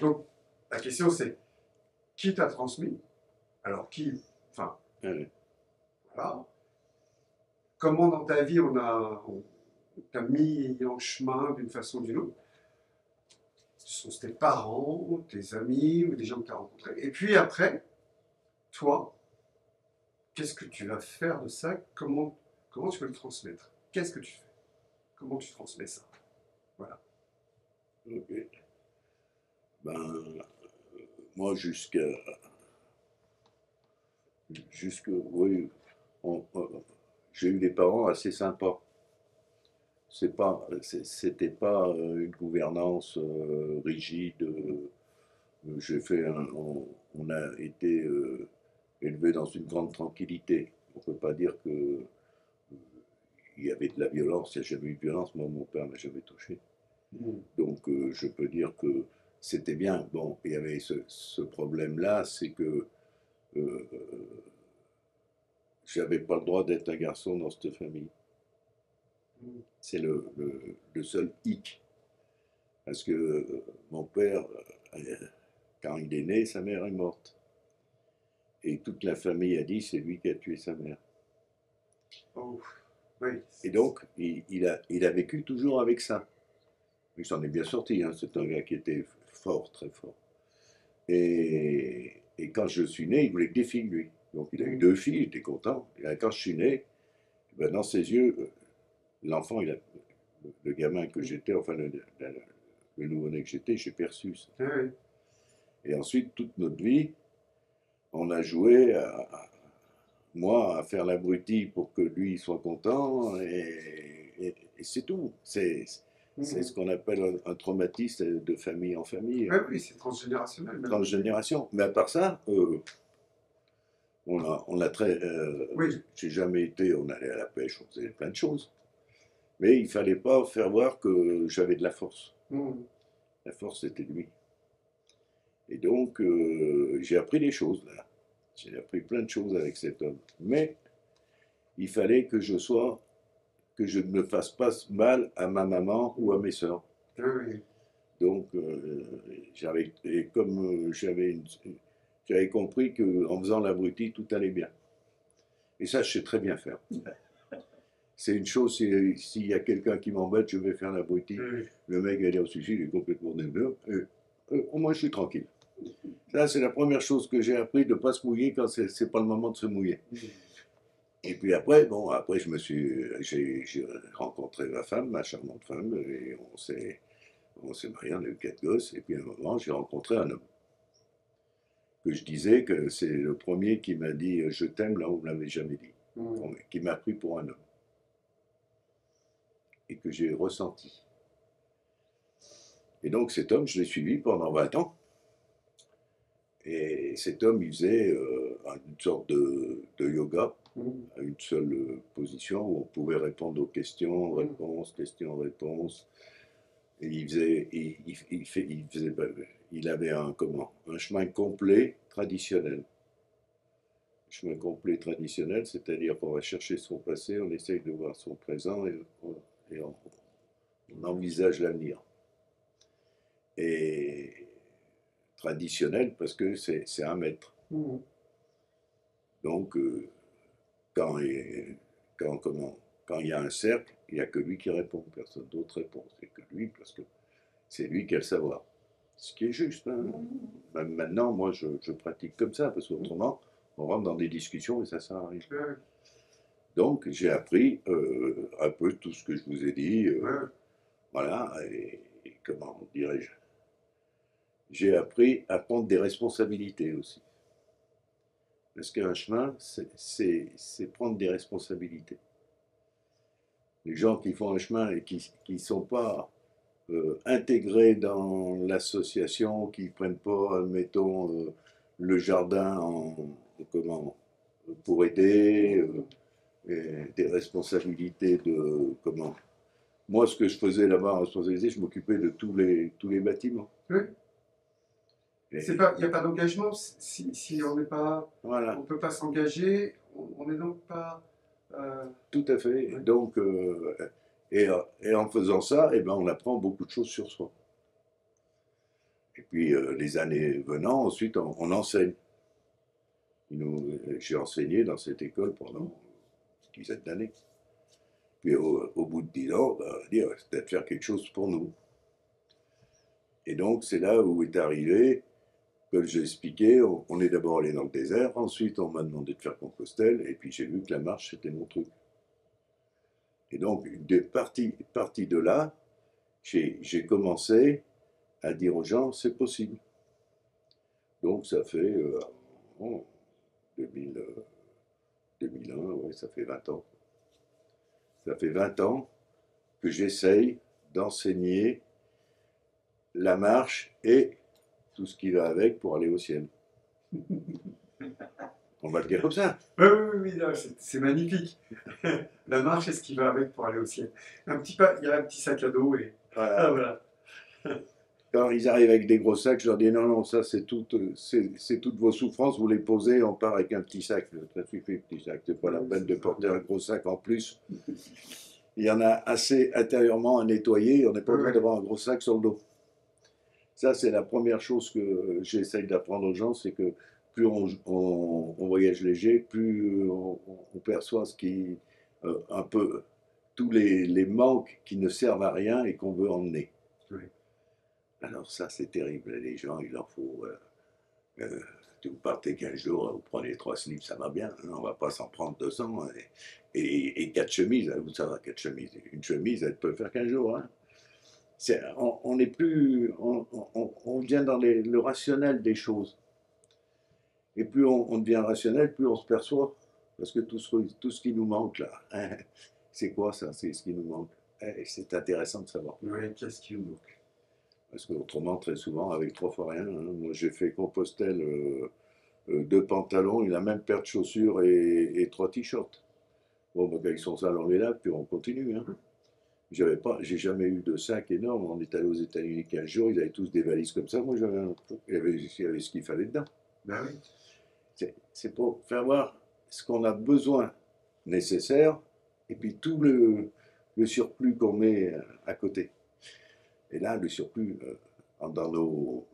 Donc, la question c'est, qui t'a transmis? Alors, qui, enfin, Ouais. voilà. Comment dans ta vie on t'a mis en chemin d'une façon ou d'une autre? Ce sont tes parents, tes amis ou des gens que tu as rencontrés. Et puis après, toi, qu'est-ce que tu vas faire de ça? Comment tu peux le transmettre? Qu'est-ce que tu fais? Comment tu transmets ça? Voilà. Ok. Ben, moi, oui, on- on- j'ai eu des parents assez sympas. C'était pas une gouvernance rigide. On a été élevé dans une grande tranquillité. On peut pas dire que il y avait de la violence. Il n'y a jamais eu de violence. Moi, mon père m'a jamais touché. Mm. Donc, je peux dire que c'était bien. Bon, il y avait ce problème-là, c'est que euh, j'avais pas le droit d'être un garçon dans cette famille. Mm. C'est le seul hic. Parce que mon père, quand il est né, sa mère est morte. Et toute la famille a dit c'est lui qui a tué sa mère. Oh, oui. Et donc, il a vécu toujours avec ça. Il s'en est bien sorti, hein. C'est un gars qui était fort, très fort. Et quand je suis né, il voulait que des filles, lui. Donc il a eu Mm. deux filles, il était content. Et quand je suis né, ben, dans ses yeux, l'enfant, le gamin que Mm. j'étais, enfin le nouveau-né que j'étais, j'ai perçu ça. Oui, oui. Et ensuite, toute notre vie, on a joué, moi, à faire l'abruti pour que lui soit content, et c'est tout. C'est ce Mm. qu'on appelle un traumatisme de famille en famille, Oui, oui, c'est transgénérationnel même. transgénération. Mais à part ça, on a très. Oui. J'ai jamais été, on allait à la pêche, on faisait plein de choses. Mais il fallait pas faire voir que j'avais de la force. Mm. La force, c'était lui. Et donc, j'ai appris des choses là. J'ai appris plein de choses avec cet homme. Mais il fallait que je ne me fasse pas mal à ma maman ou à mes sœurs. Oui, oui. Donc, et comme j'avais compris qu'en faisant l'abruti, tout allait bien. Et ça, je sais très bien faire. C'est une chose, s'il y a quelqu'un qui m'embête, je vais faire l'abruti. Oui, Le mec va dire, si, il est complètement débile. Au moins, je suis tranquille. Ça, c'est la première chose que j'ai appris, de ne pas se mouiller quand c'est pas le moment de se mouiller. oui. Et puis après, bon, après, j'ai rencontré ma femme, ma charmante femme, et on s'est mariés, on a eu 4 gosses. Et puis à un moment, j'ai rencontré un homme que je disais que c'est le premier qui m'a dit je t'aime là où on ne l'avait jamais dit, Mm. qui m'a pris pour un homme et que j'ai ressenti. Et donc cet homme, je l'ai suivi pendant 20 ans. Et cet homme, il faisait une sorte de yoga, Mm. à une seule position où on pouvait répondre aux questions, Mm. réponses, questions, réponses. Et il avait un chemin complet traditionnel. Chemin complet traditionnel, c'est-à-dire qu'on va chercher son passé, on essaye de voir son présent et on envisage l'avenir. Et traditionnel parce que c'est un maître. Mm. Donc, quand, quand il y a un cercle, il n'y a que lui qui répond, personne d'autre répond. C'est que lui, parce que c'est lui qui a le savoir. Ce qui est juste. Hein. Mm. Même maintenant, moi, je pratique comme ça, parce qu'autrement, on rentre dans des discussions et ça sert à rien. Oui, oui. Donc, j'ai appris un peu tout ce que je vous ai dit. Oui, oui. Voilà, et comment dirais-je, j'ai appris à prendre des responsabilités aussi. Parce qu'un chemin, c'est prendre des responsabilités. Les gens qui font un chemin et qui ne sont pas intégrés dans l'association, qui ne prennent pas, admettons, le jardin comment, pour aider, des responsabilités de comment. Moi, ce que je faisais là-bas en responsabilité, je m'occupais de tous les bâtiments. Oui. Et Il n'y a pas d'engagement si on n'est pas, on voilà, peut pas s'engager, on n'est donc pas. euh, tout à fait. ouais. Donc, et en faisant ça, eh ben, on apprend beaucoup de choses sur soi. Et Puis les années venant, ensuite on enseigne. J'ai enseigné dans cette école pendant une dizaine d'années. Puis au bout de 10 ans, on va dire, c'est peut-être faire quelque chose pour nous. Et donc c'est là où est arrivé, comme j'ai expliqué, on est d'abord allé dans le désert, ensuite on m'a demandé de faire Compostelle, et puis j'ai vu que la marche c'était mon truc. Et donc, parti de là, j'ai commencé à dire aux gens, c'est possible. Donc ça fait 2001, ouais, ça fait 20 ans. Ça fait 20 ans que j'essaye d'enseigner la marche et tout ce qui va avec pour aller au ciel. On va le dire comme ça. Oui, oui, oui, c'est magnifique. La marche est ce qui va avec pour aller au ciel. Il y a un petit sac à dos et Voilà. voilà. Quand ils arrivent avec des gros sacs, je leur dis non, non, ça c'est toutes vos souffrances, vous les posez, on part avec un petit sac. Ça suffit, petit sac, c'est pas la peine de porter un gros sac en plus. Il y en a assez intérieurement à nettoyer, on n'est pas obligé d'avoir un gros sac sur le dos. Ça, c'est la première chose que j'essaye d'apprendre aux gens, c'est que plus on voyage léger, plus on perçoit ce qui, un peu, tous les manques qui ne servent à rien et qu'on veut emmener. Oui. Alors ça, c'est terrible. Les gens, il leur faut... vous partez 15 jours, vous prenez 3 slips, ça va bien. On ne va pas s'en prendre 200. Et 4 chemises, ça va, 4 chemises. Une chemise, elle peut faire 15 jours. Hein. On est plus... On vient dans le rationnel des choses. Et plus on devient rationnel, plus on se perçoit. Parce que tout ce qui nous manque, là, hein, c'est quoi ça? C'est ce qui nous manque. C'est intéressant de savoir. Oui, qu'est-ce qui nous manque? Parce qu'autrement, très souvent, avec 3 fois rien. Hein. Moi, j'ai fait Compostelle, 2 pantalons, la même paire de chaussures et 3 t-shirts. Bon, bah, quand ils sont sales, on les lave, puis on continue. Hein. J'ai jamais eu de sac énorme. On est allé aux États-Unis 15 jours, ils avaient tous des valises comme ça. Moi, il y avait ce qu'il fallait dedans. Ben oui. C'est pour faire voir ce qu'on a besoin nécessaire et puis tout le surplus qu'on met à côté. Et là, le surplus, dans nos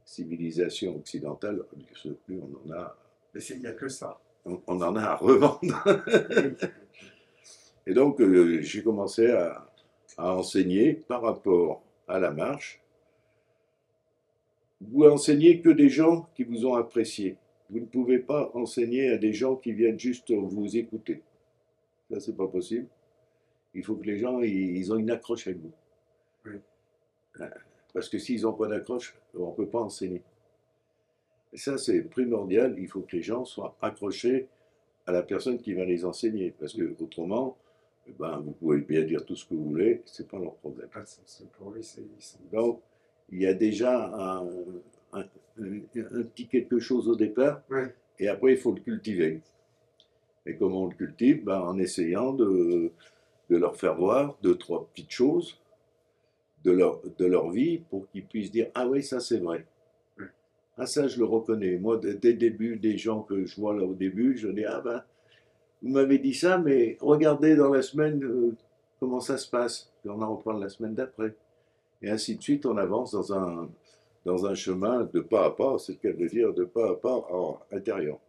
civilisations occidentales, le surplus, on en a. Mais il n'y a que ça. On en a à revendre. Et donc, j'ai commencé à enseigner par rapport à la marche. Vous enseignez que des gens qui vous ont apprécié. Vous ne pouvez pas enseigner à des gens qui viennent juste vous écouter. Ça, c'est pas possible. Il faut que les gens ils ont une accroche avec vous. Oui. Parce que s'ils n'ont pas d'accroche, on ne peut pas enseigner. Et ça, c'est primordial. Il faut que les gens soient accrochés à la personne qui va les enseigner. Parce que autrement, ben, vous pouvez bien dire tout ce que vous voulez, ce n'est pas leur problème. Pour eux, Donc, il y a déjà un petit quelque chose au départ, ouais. Et après, il faut le cultiver. Et comment on le cultive? Ben, en essayant de leur faire voir 2-3 petites choses de leur vie pour qu'ils puissent dire « Ah oui, ça c'est vrai. Ah ça, je le reconnais. » Moi, dès le début, des gens que je vois là au début, je dis « Ah ben, vous m'avez dit ça, mais regardez dans la semaine comment ça se passe. » Puis on en reprend la semaine d'après. Et ainsi de suite, on avance dans un chemin de pas à pas, c'est le cas de dire, de pas à pas en intérieur.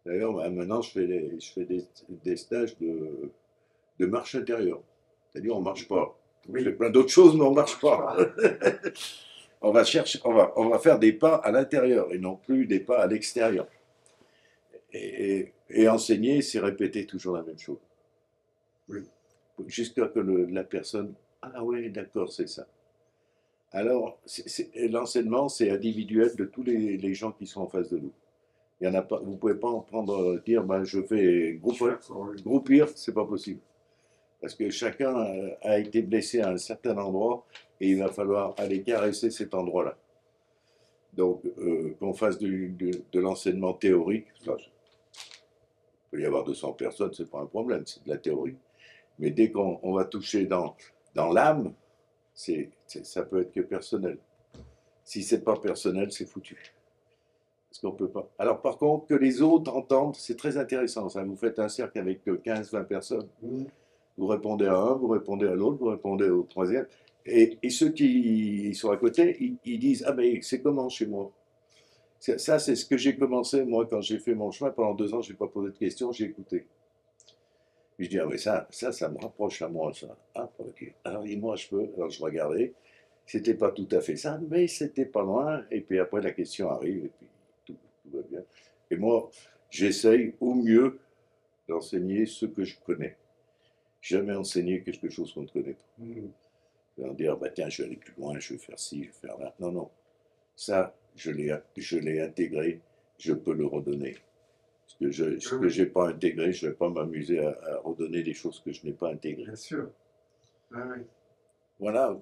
D'ailleurs, maintenant, je fais des stages de marche intérieure. C'est-à-dire, on ne marche pas. Oui. Je fais plein d'autres choses, mais on ne marche pas. on va faire des pas à l'intérieur et non plus des pas à l'extérieur. Et enseigner, c'est répéter toujours la même chose. Oui. Jusqu'à que la personne, ah oui, d'accord, c'est ça. Alors, l'enseignement, c'est individuel de tous les gens qui sont en face de nous. Il y en a pas, vous ne pouvez pas en prendre, dire, ben, je fais groupir, c'est pas possible. Parce que chacun a été blessé à un certain endroit et il va falloir aller caresser cet endroit-là. Donc, qu'on fasse de l'enseignement théorique, ça, il peut y avoir 200 personnes, c'est pas un problème, c'est de la théorie. Mais dès qu'on va toucher dans l'âme, ça peut être que personnel. Si c'est pas personnel, c'est foutu. Parce qu'on peut pas. Alors par contre, que les autres entendent, c'est très intéressant. Ça, vous faites un cercle avec 15-20 personnes. Vous répondez à un, vous répondez à l'autre, vous répondez au troisième. Et ceux qui sont à côté, ils disent: ah mais c'est comment chez moi? Ça, c'est ce que j'ai commencé, moi, quand j'ai fait mon chemin. Pendant 2 ans, je n'ai pas posé de questions, j'ai écouté. Je dis: ah oui, ça me rapproche à moi, ça. Ah, ok. Alors, moi, je peux. Alors, je regardais. C'était pas tout à fait ça, mais c'était pas loin. Et puis après, la question arrive, et puis tout va bien. Et moi, j'essaye au mieux d'enseigner ce que je connais. Jamais enseigner quelque chose qu'on ne connaît pas. Leur dire: bah tiens, je vais aller plus loin, je vais faire ci, je vais faire là. Non, non. Ça, je l'ai intégré, je peux le redonner. Ce que j'ai pas intégré, je ne vais pas m'amuser à redonner des choses que je n'ai pas intégrées. Bien sûr. Ah, oui. Voilà.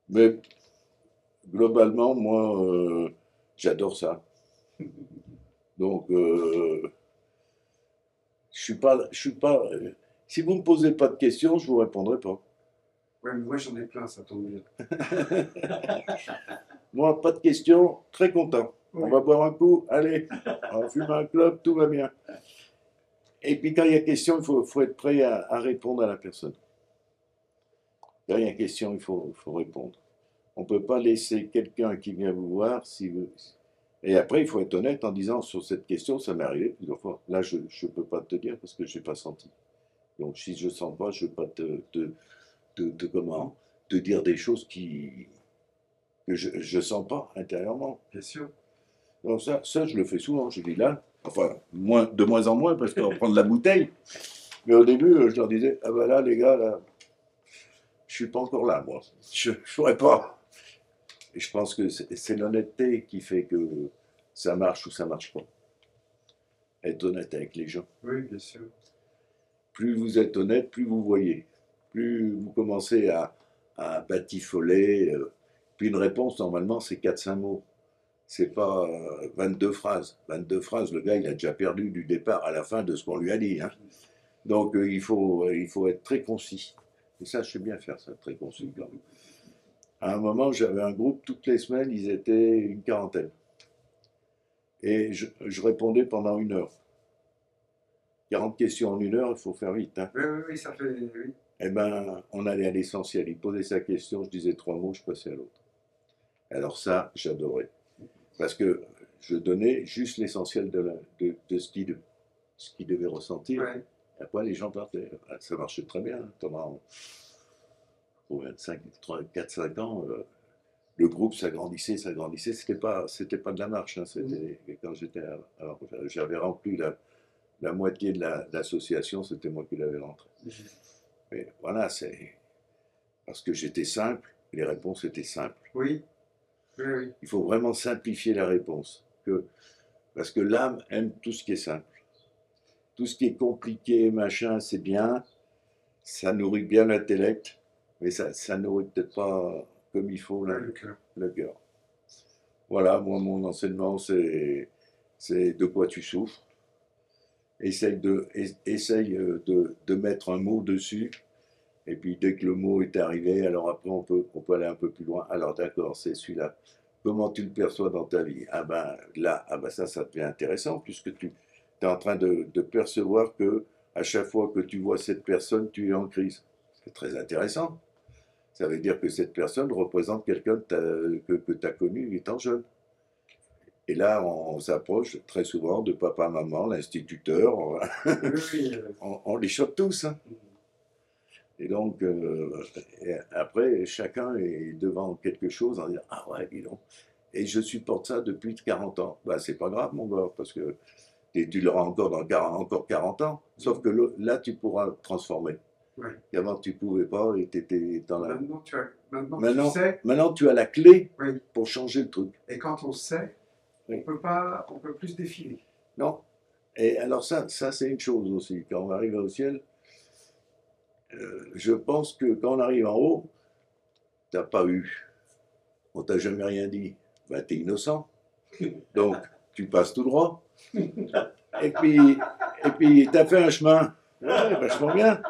Mais globalement, moi, j'adore ça. Donc, je suis pas. Si vous me posez pas de questions, je vous répondrai pas. Ouais, mais moi j'en ai plein, ça tombe bien. Moi, pas de questions, très content. Oui. On va boire un coup, allez, on va fumer un club, tout va bien. Et puis quand il y a question, il faut être prêt à répondre à la personne. Quand il y a question, il faut répondre. On ne peut pas laisser quelqu'un qui vient vous voir si vous... Et après, il faut être honnête en disant: sur cette question, ça m'est arrivé plusieurs fois. Là, je ne peux pas te dire parce que je n'ai pas senti. Donc, si je ne sens pas, je ne peux pas te dire des choses que je ne sens pas intérieurement. Bien sûr. Donc ça, je le fais souvent. Je dis là, enfin, de moins en moins parce qu'on va prendre la bouteille. Mais au début, je leur disais: ah ben là, les gars, là, je suis pas encore là, moi. Je ne ferai pas. Et je pense que c'est l'honnêteté qui fait que ça marche ou ça marche pas. Être honnête avec les gens. Oui, bien sûr. Plus vous êtes honnête, plus vous voyez. Plus vous commencez à batifoler. Puis une réponse, normalement, c'est 4-5 mots. C'est pas 22 phrases. 22 phrases, le gars, il a déjà perdu du départ à la fin de ce qu'on lui a dit. Hein. Donc, il faut être très concis. Et ça, je sais bien faire ça, très concis. À un moment, j'avais un groupe, toutes les semaines, ils étaient une quarantaine. Et je répondais pendant 1 heure. 40 questions en 1 heure, il faut faire vite. Hein. Oui, ça fait... Oui. Eh bien, on allait à l'essentiel. Il posait sa question, je disais 3 mots, je passais à l'autre. Alors ça, j'adorais. Parce que je donnais juste l'essentiel de ce qu'il devait ressentir. Ouais. Et après, les gens partaient. Ça marchait très bien. Pendant 4-5 ans, le groupe s'agrandissait. C'était pas de la marche. Hein. Quand alors, j'avais rempli la moitié de l'association, c'était moi qui l'avais rentré. Mais voilà, c'est parce que j'étais simple, les réponses étaient simples. Oui. Oui. Il faut vraiment simplifier la réponse. Parce que l'âme aime tout ce qui est simple. Tout ce qui est compliqué, machin, c'est bien. Ça nourrit bien l'intellect, mais ça nourrit peut-être pas comme il faut Le cœur. Le cœur. Voilà, moi, mon enseignement, c'est de quoi tu souffres. Essaye de mettre un mot dessus. Et puis dès que le mot est arrivé, alors après on peut aller un peu plus loin. Alors d'accord, c'est celui-là. Comment tu le perçois dans ta vie? Ah ben là, ça devient intéressant puisque tu es en train de percevoir que à chaque fois que tu vois cette personne, tu es en crise. C'est très intéressant. Ça veut dire que cette personne représente quelqu'un que tu as connu étant jeune. Et là, on s'approche très souvent de papa, maman, l'instituteur. Oui. On les chope tous. Hein. Et donc, après, chacun est devant quelque chose en disant: ah ouais, dis donc. Et je supporte ça depuis 40 ans. Ben, c'est pas grave, mon gars, parce que tu l'auras encore dans encore 40 ans. Sauf que là, tu pourras transformer. Ouais. Et avant, tu pouvais pas et tu étais dans la. Maintenant, tu sais. Maintenant, tu as la clé Oui. pour changer le truc. Et quand on sait, oui. on peut plus se défiler. Non. Et alors, ça c'est une chose aussi. Quand on arrive au ciel, je pense que quand on arrive en haut, t'as pas eu, on t'a jamais rien dit, ben t'es innocent, donc tu passes tout droit, et puis t'as fait un chemin, ouais, vachement bien,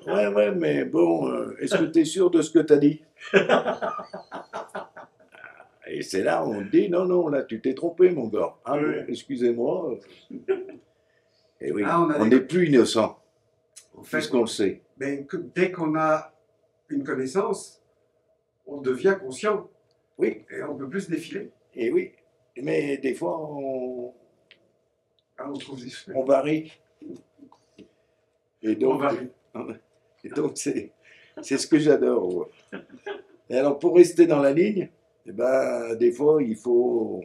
ouais, mais bon, est-ce que t'es sûr de ce que t'as dit? Et c'est là où on te dit: non, là tu t'es trompé, mon gars, ah bon, excusez-moi, et oui, on n'est plus innocent. fait, puisqu'on le sait. mais dès qu'on a une connaissance, on devient conscient Oui, et on peut plus se défiler. et oui. Mais des fois, Ah, on trouve des on varie. Et On donc, varie. c'est ce que j'adore. Ouais. Et alors, pour rester dans la ligne, eh ben, des fois, il faut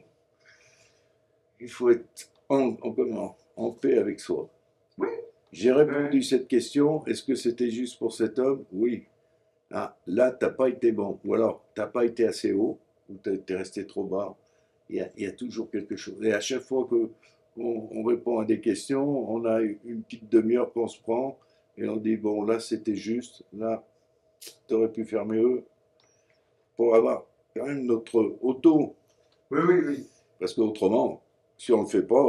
être en paix avec soi. Oui. J'ai répondu à cette question. Est-ce que c'était juste pour cet homme? Oui. Ah, là, tu n'as pas été bon. Ou alors, tu n'as pas été assez haut, ou tu es resté trop bas. Il y a toujours quelque chose. Et à chaque fois qu'on répond à des questions, on a une petite demi-heure qu'on se prend et on dit, bon, là, c'était juste. Là, tu aurais pu faire mieux pour avoir quand même notre auto. Oui, oui, oui. Parce qu'autrement, si on ne le fait pas,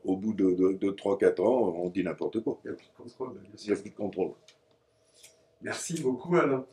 au bout de 3-4 ans, on dit n'importe quoi. Il n'y a plus de contrôle, bien Il n'y a sûr. plus de contrôle. Merci beaucoup, Alain.